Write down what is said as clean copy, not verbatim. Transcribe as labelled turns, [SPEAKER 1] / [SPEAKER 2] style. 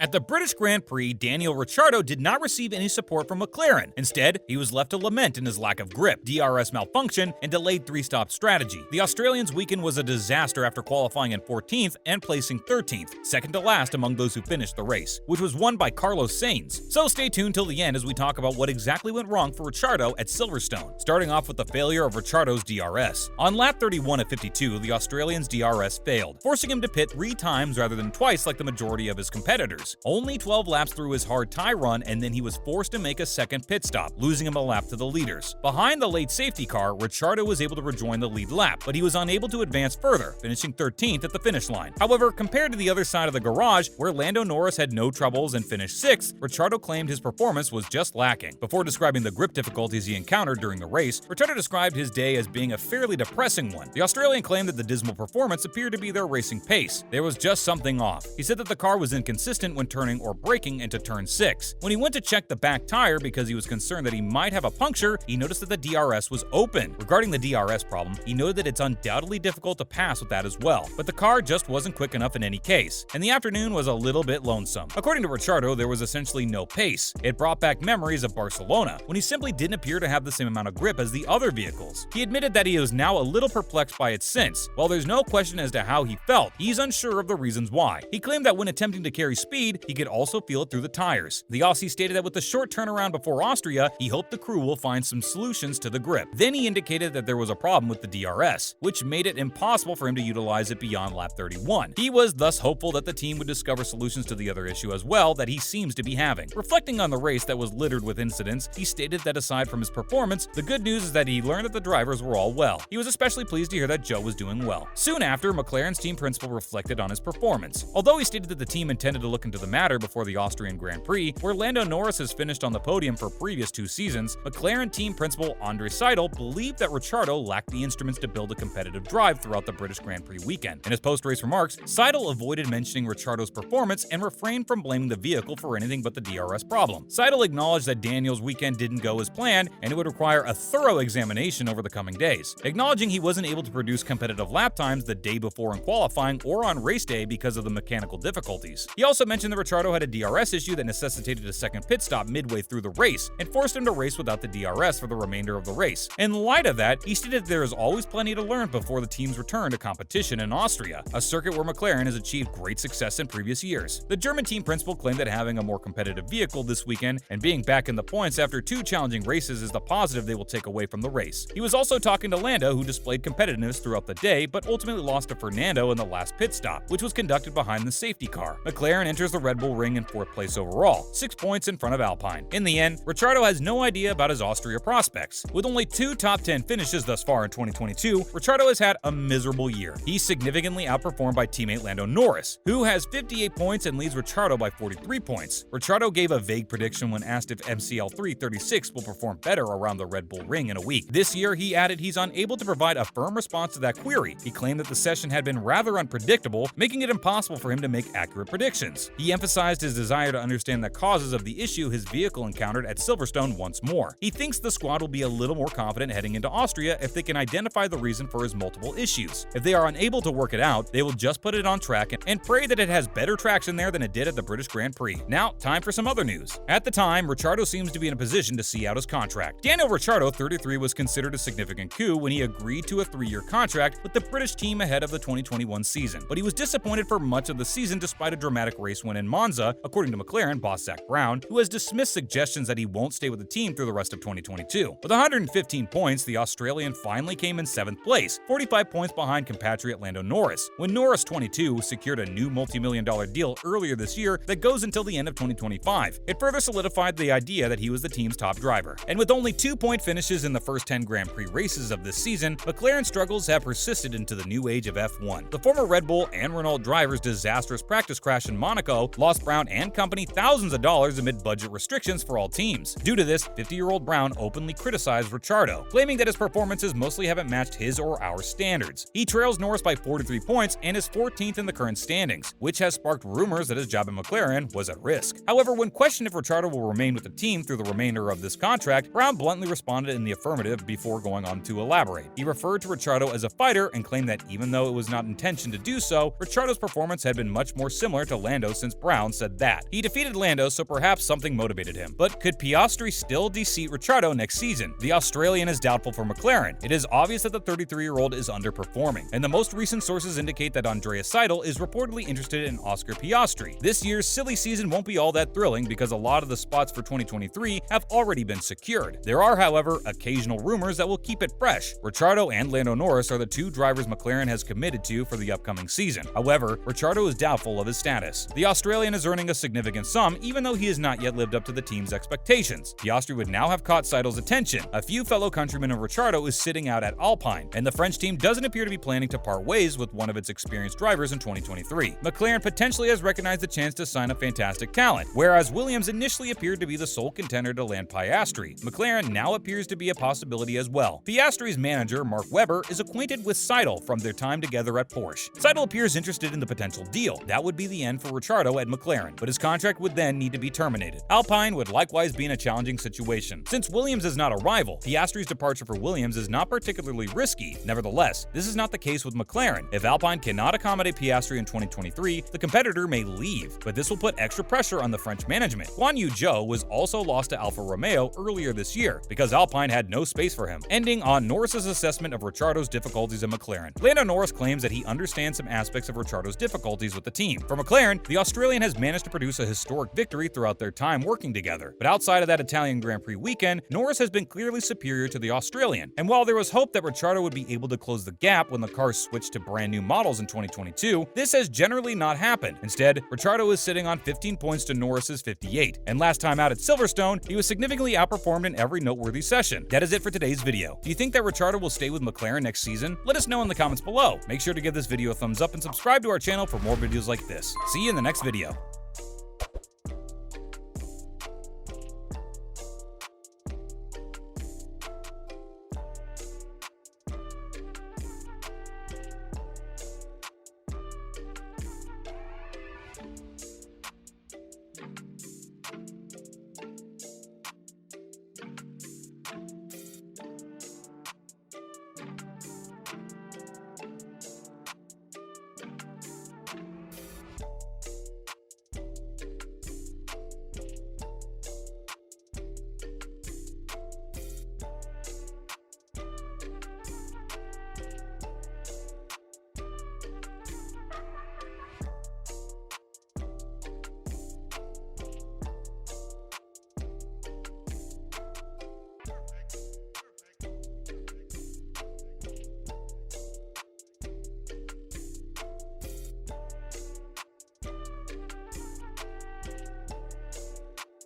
[SPEAKER 1] At the British Grand Prix, Daniel Ricciardo did not receive any support from McLaren. Instead, he was left to lament in his lack of grip, DRS malfunction, and delayed three-stop strategy. The Australian's weekend was a disaster after qualifying in 14th and placing 13th, second to last among those who finished the race, which was won by Carlos Sainz. So stay tuned till the end as we talk about what exactly went wrong for Ricciardo at Silverstone, starting off with the failure of Ricciardo's DRS. On lap 31 of 52, the Australian's DRS failed, forcing him to pit 3 times rather than twice like the majority of his competitors. Only 12 laps through his hard tie run, and then he was forced to make a second pit stop, losing him a lap to the leaders. Behind the late safety car, Ricciardo was able to rejoin the lead lap, but he was unable to advance further, finishing 13th at the finish line. However, compared to the other side of the garage, where Lando Norris had no troubles and finished 6th, Ricciardo claimed his performance was just lacking. Before describing the grip difficulties he encountered during the race, Ricciardo described his day as being a fairly depressing one. The Australian claimed that the dismal performance appeared to be their racing pace. There was just something off. He said that the car was inconsistent when turning or braking into turn 6. When he went to check the back tire because he was concerned that he might have a puncture, he noticed that the DRS was open. Regarding the DRS problem, he noted that it's undoubtedly difficult to pass with that as well, but the car just wasn't quick enough in any case, and the afternoon was a little bit lonesome. According to Ricciardo, there was essentially no pace. It brought back memories of Barcelona, when he simply didn't appear to have the same amount of grip as the other vehicles. He admitted that he was now a little perplexed by it since. While there's no question as to how he felt, he's unsure of the reasons why. He claimed that when attempting to carry speed, he could also feel it through the tires. The Aussie stated that with the short turnaround before Austria, he hoped the crew will find some solutions to the grip. Then he indicated that there was a problem with the DRS, which made it impossible for him to utilize it beyond lap 31. He was thus hopeful that the team would discover solutions to the other issue as well that he seems to be having. Reflecting on the race that was littered with incidents, he stated that aside from his performance, the good news is that he learned that the drivers were all well. He was especially pleased to hear that Joe was doing well. Soon after, McLaren's team principal reflected on his performance. Although he stated that the team intended to look into the matter before the Austrian Grand Prix, where Lando Norris has finished on the podium for previous 2 seasons, McLaren team principal Andre Seidel believed that Ricciardo lacked the instruments to build a competitive drive throughout the British Grand Prix weekend. In his post-race remarks, Seidel avoided mentioning Ricciardo's performance and refrained from blaming the vehicle for anything but the DRS problem. Seidel acknowledged that Daniel's weekend didn't go as planned and it would require a thorough examination over the coming days, acknowledging he wasn't able to produce competitive lap times the day before in qualifying or on race day because of the mechanical difficulties. He also mentioned that Ricciardo had a DRS issue that necessitated a second pit stop midway through the race and forced him to race without the DRS for the remainder of the race. In light of that, he stated there is always plenty to learn before the team's return to competition in Austria, a circuit where McLaren has achieved great success in previous years. The German team principal claimed that having a more competitive vehicle this weekend and being back in the points after 2 challenging races is the positive they will take away from the race. He was also talking to Lando, who displayed competitiveness throughout the day but ultimately lost to Fernando in the last pit stop, which was conducted behind the safety car. McLaren enters the Red Bull Ring in 4th place overall, 6 points in front of Alpine. In the end, Ricciardo has no idea about his Austria prospects. With only 2 top 10 finishes thus far in 2022, Ricciardo has had a miserable year. He's significantly outperformed by teammate Lando Norris, who has 58 points and leads Ricciardo by 43 points. Ricciardo gave a vague prediction when asked if MCL 336 will perform better around the Red Bull Ring in a week. This year, he added he's unable to provide a firm response to that query. He claimed that the session had been rather unpredictable, making it impossible for him to make accurate predictions. He emphasized his desire to understand the causes of the issue his vehicle encountered at Silverstone once more. He thinks the squad will be a little more confident heading into Austria if they can identify the reason for his multiple issues. If they are unable to work it out, they will just put it on track and pray that it has better traction there than it did at the British Grand Prix. Now, time for some other news. At the time, Ricciardo seems to be in a position to see out his contract. Daniel Ricciardo, 33, was considered a significant coup when he agreed to a 3-year contract with the British team ahead of the 2021 season, but he was disappointed for much of the season despite a dramatic race win in Monza, according to McLaren boss Zach Brown, who has dismissed suggestions that he won't stay with the team through the rest of 2022. With 115 points, the Australian finally came in 7th place, 45 points behind compatriot Lando Norris. When Norris, 22, secured a new multi-million-dollar deal earlier this year that goes until the end of 2025, it further solidified the idea that he was the team's top driver. And with only 2-point finishes in the first 10 Grand Prix races of this season, McLaren's struggles have persisted into the new age of F1. The former Red Bull and Renault driver's disastrous practice crash in Monaco lost Brown and company thousands of dollars amid budget restrictions for all teams. Due to this, 50-year-old Brown openly criticized Ricciardo, claiming that his performances mostly haven't matched his or our standards. He trails Norris by 43 points and is 14th in the current standings, which has sparked rumors that his job at McLaren was at risk. However, when questioned if Ricciardo will remain with the team through the remainder of this contract, Brown bluntly responded in the affirmative before going on to elaborate. He referred to Ricciardo as a fighter and claimed that even though it was not intention to do so, Ricciardo's performance had been much more similar to Lando since against Brown said that. He defeated Lando, so perhaps something motivated him. But could Piastri still de-seat Ricciardo next season? The Australian is doubtful for McLaren. It is obvious that the 33-year-old is underperforming, and the most recent sources indicate that Andreas Seidel is reportedly interested in Oscar Piastri. This year's silly season won't be all that thrilling because a lot of the spots for 2023 have already been secured. There are, however, occasional rumors that will keep it fresh. Ricciardo and Lando Norris are the two drivers McLaren has committed to for the upcoming season. However, Ricciardo is doubtful of his status. The Australian is earning a significant sum, even though he has not yet lived up to the team's expectations. Piastri would now have caught Seidel's attention. A few fellow countrymen of Ricciardo is sitting out at Alpine, and the French team doesn't appear to be planning to part ways with one of its experienced drivers in 2023. McLaren potentially has recognized the chance to sign a fantastic talent, whereas Williams initially appeared to be the sole contender to land Piastri. McLaren now appears to be a possibility as well. Piastri's manager, Mark Webber, is acquainted with Seidel from their time together at Porsche. Seidel appears interested in the potential deal. That would be the end for Ricciardo at McLaren, but his contract would then need to be terminated. Alpine would likewise be in a challenging situation. Since Williams is not a rival, Piastri's departure for Williams is not particularly risky. Nevertheless, this is not the case with McLaren. If Alpine cannot accommodate Piastri in 2023, the competitor may leave, but this will put extra pressure on the French management. Guan Yu Zhou was also lost to Alfa Romeo earlier this year because Alpine had no space for him, ending on Norris's assessment of Ricciardo's difficulties at McLaren. Lando Norris claims that he understands some aspects of Ricciardo's difficulties with the team. For McLaren, the Australian has managed to produce a historic victory throughout their time working together, but outside of that Italian Grand Prix weekend, Norris has been clearly superior to the Australian. And while there was hope that Ricciardo would be able to close the gap when the cars switched to brand new models in 2022, this has generally not happened. Instead, Ricciardo is sitting on 15 points to Norris's 58, and last time out at Silverstone, he was significantly outperformed in every noteworthy session. That is it for today's video. Do you think that Ricciardo will stay with McLaren next season? Let us know in the comments below. Make sure to give this video a thumbs up and subscribe to our channel for more videos like this. See you in the next video.